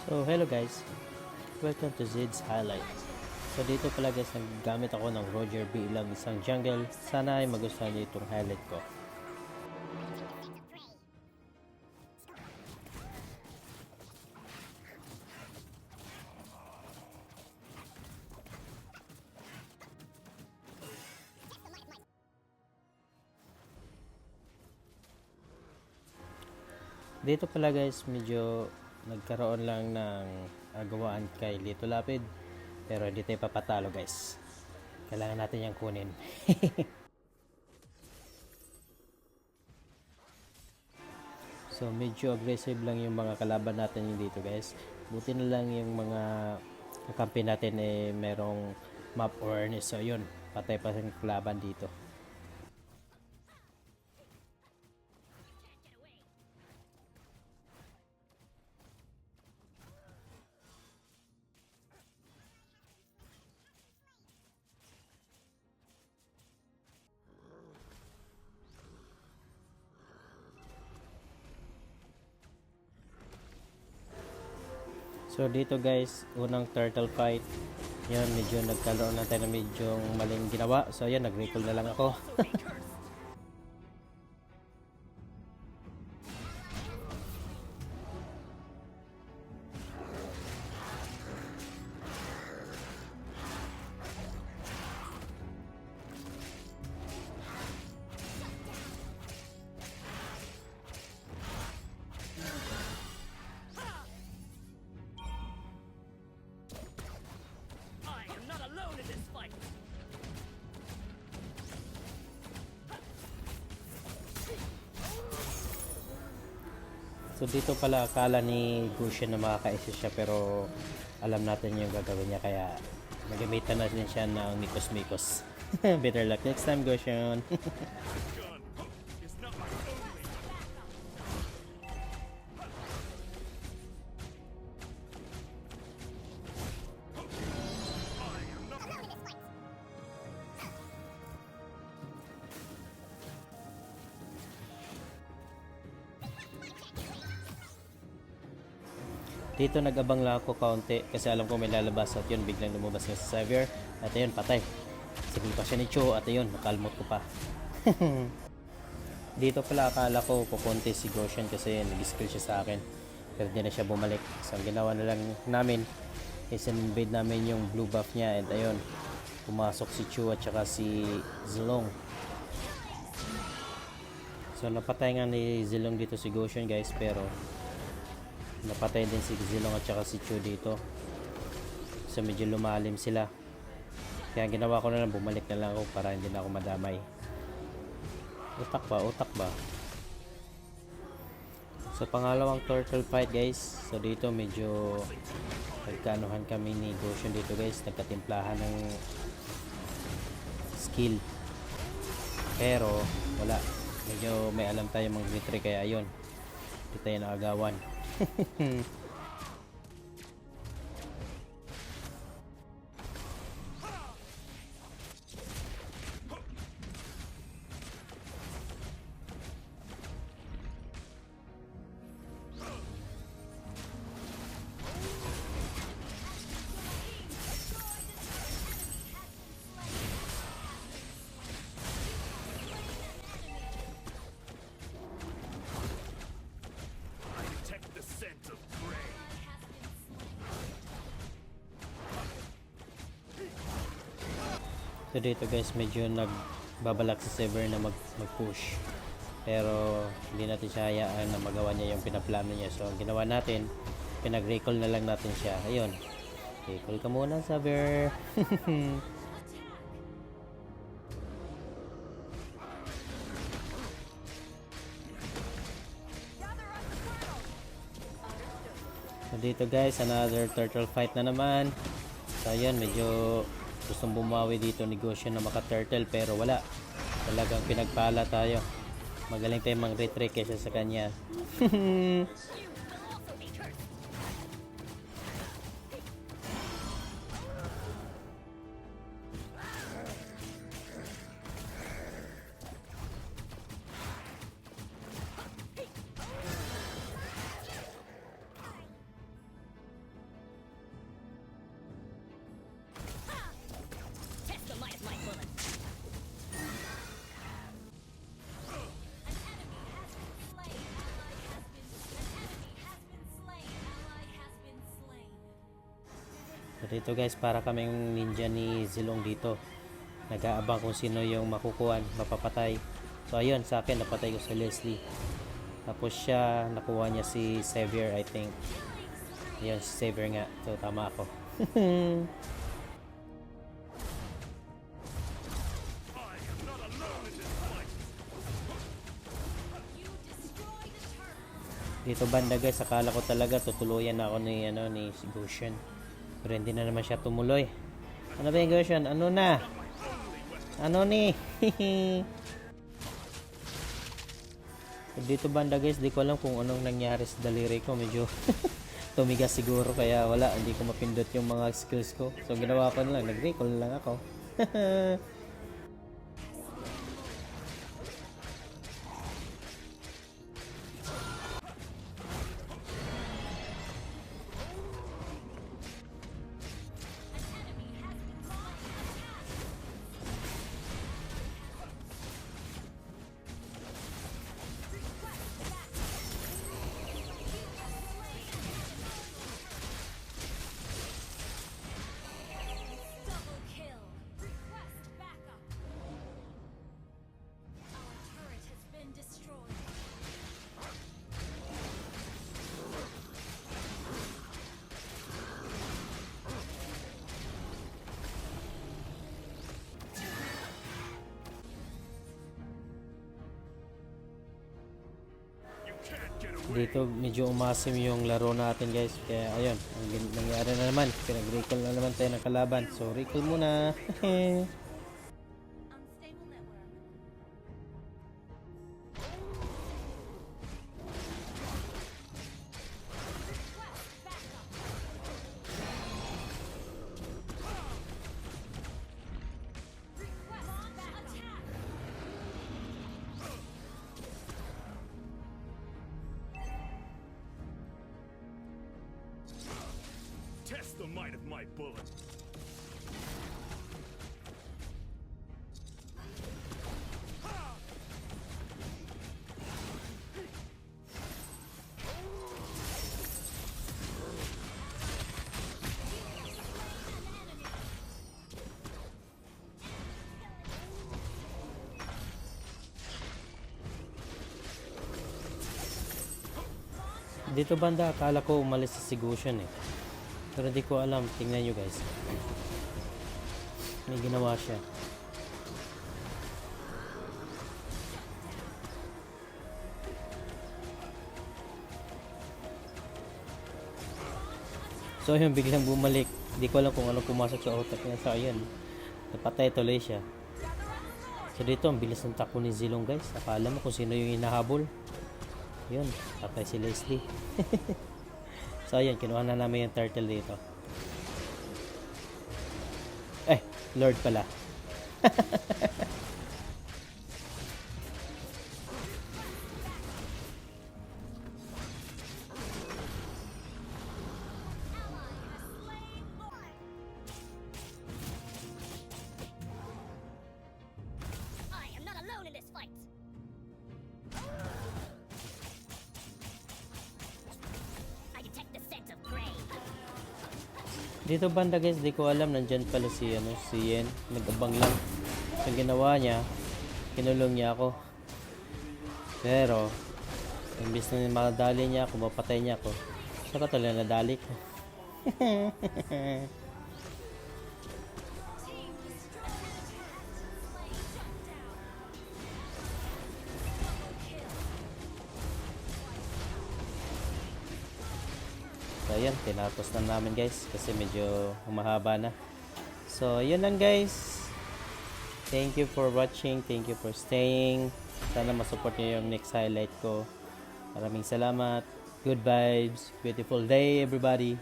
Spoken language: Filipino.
So hello guys, welcome to Zed's Highlight. So dito pala guys, naggamit ako ng Roger bilang isang jungle. Sana ay magustuhan niyo itong highlight ko. Dito pala guys, medyo nagkaroon lang ng agawaan kay Lito Lapid. Pero hindi tayo papatalo guys. Kailangan natin yung kunin. So medyo aggressive lang yung mga kalaban natin dito guys. Buti na lang yung mga kakampi natin merong map awareness. So yun, patay pa yung kalaban dito. So dito guys, unang turtle fight. Yan, medyo nagkaroon na tayo ng medyo maling ginawa. So yan, nag-recall na lang ako. I am not alone in this fight! So dito pala akala ni Gusion na makakaisa siya, pero alam natin yung gagawin niya, kaya nagamitan natin siya ng mikos-mikos. Better luck next time, Gusion. Gun is not my only. I am not alone in this fight! Dito nag-abang lang ako kaunti kasi alam ko may lalabas, at yun biglang lumabas yung Xavier, at ayun patay. Sige pa siya ni Cho, at ayun nakalmot ko pa. Dito pala akala ko pupunti si Goshen kasi nag-skill siya sa akin, pero di na siya bumalik. So ang ginawa na lang namin is invade namin yung blue buff niya, and ayun pumasok si Chu at saka si Zilong. So napatay nga ni Zilong dito si Goshen guys, pero napatay din si Zilong at saka si Chu dito. So medyo lumalim sila, kaya ginawa ko na lang, bumalik na lang ako para hindi na ako madamay. Utak ba? So pangalawang turtle fight guys. So dito medyo nagkaanuhan kami ni Goshen dito guys, nagkatimplahan ng skill, pero wala, medyo may alam tayo mag-retry, kaya ayun hindi tayo naagawan. I detect the scent of prey. So dito guys, medyo nagbabalak si Sever na mag-push, pero hindi natin siya hayaan na magawa niya yung pinaplano niya. So ang ginawa natin, pinag-recall na lang natin siya. Ayun, recall ka muna, Sever. So dito guys, another turtle fight na naman. So ayun, medyo gustong bumawi dito ni Goshen na maka-turtle, pero wala. Talagang pinagpala tayo. Magaling tayo mang-retry kaysa sa kanya. dito guys, para kaming ninja ni Zilong dito. Nag-aabang kung sino yung makukuhan, mapapatay. So ayun, sa akin napatay ko si Leslie. Tapos siya, nakuha niya si Xavier, I think. Ayun, si Xavier nga. So tama ako. I am not alone in this fight. Dito banda guys, akala ko talaga tutuluyan na ako ni Goshen. Pero hindi na naman siya tumuloy. Ano ba yung Goshen? Ano na? Ano ni? Dito banda guys, di ko alam kung anong nangyari sa daliri ko. Medyo tumigas siguro, kaya wala, hindi ko mapindot yung mga skills ko. So ginawa ko na lang, nag-recall lang ako. Double kill. Request backup. Our turret has been destroyed. You can't get away. Dito medyo umasim yung laro natin guys, kaya ayun, ang nangyari na naman, pinag-recall na naman tayo ng kalaban. So recall muna. Unstable network. Request backup. Request attack. Test the might of my bullet. Dito banda, akala ko umalis si Goshen eh. Pero di ko alam, tingnan nyo guys. May ginawa siya. So yun, biglang bumalik. Di ko alam kung anong pumasok sa utak niya. So ayun, napatay tuloy siya. So dito, ang bilis ng takbo ni Zilong guys. Akala mo kung sino yung hinahabol. Yun, patay si Leslie. So ayun, kinuha na namin yung turtle dito. Lord pala. I am not alone in this fight. I detect the scent of prey. Dito banda guys, di ko alam, nandyan pala si Yen, nag-abang lang. Ang ginawa niya, kinulong niya ako. Pero imbis na madali niya ako, mapatay niya ako, saka talaga nadali ko. Team destroyed. Slay shut down. Double kill. So ayan, tinapos na namin guys, kasi medyo humahaba na. So yun lang guys. Thank you for watching, thank you for staying. Sana masupport nyo yung next highlight ko. Maraming salamat. Good vibes, beautiful day everybody.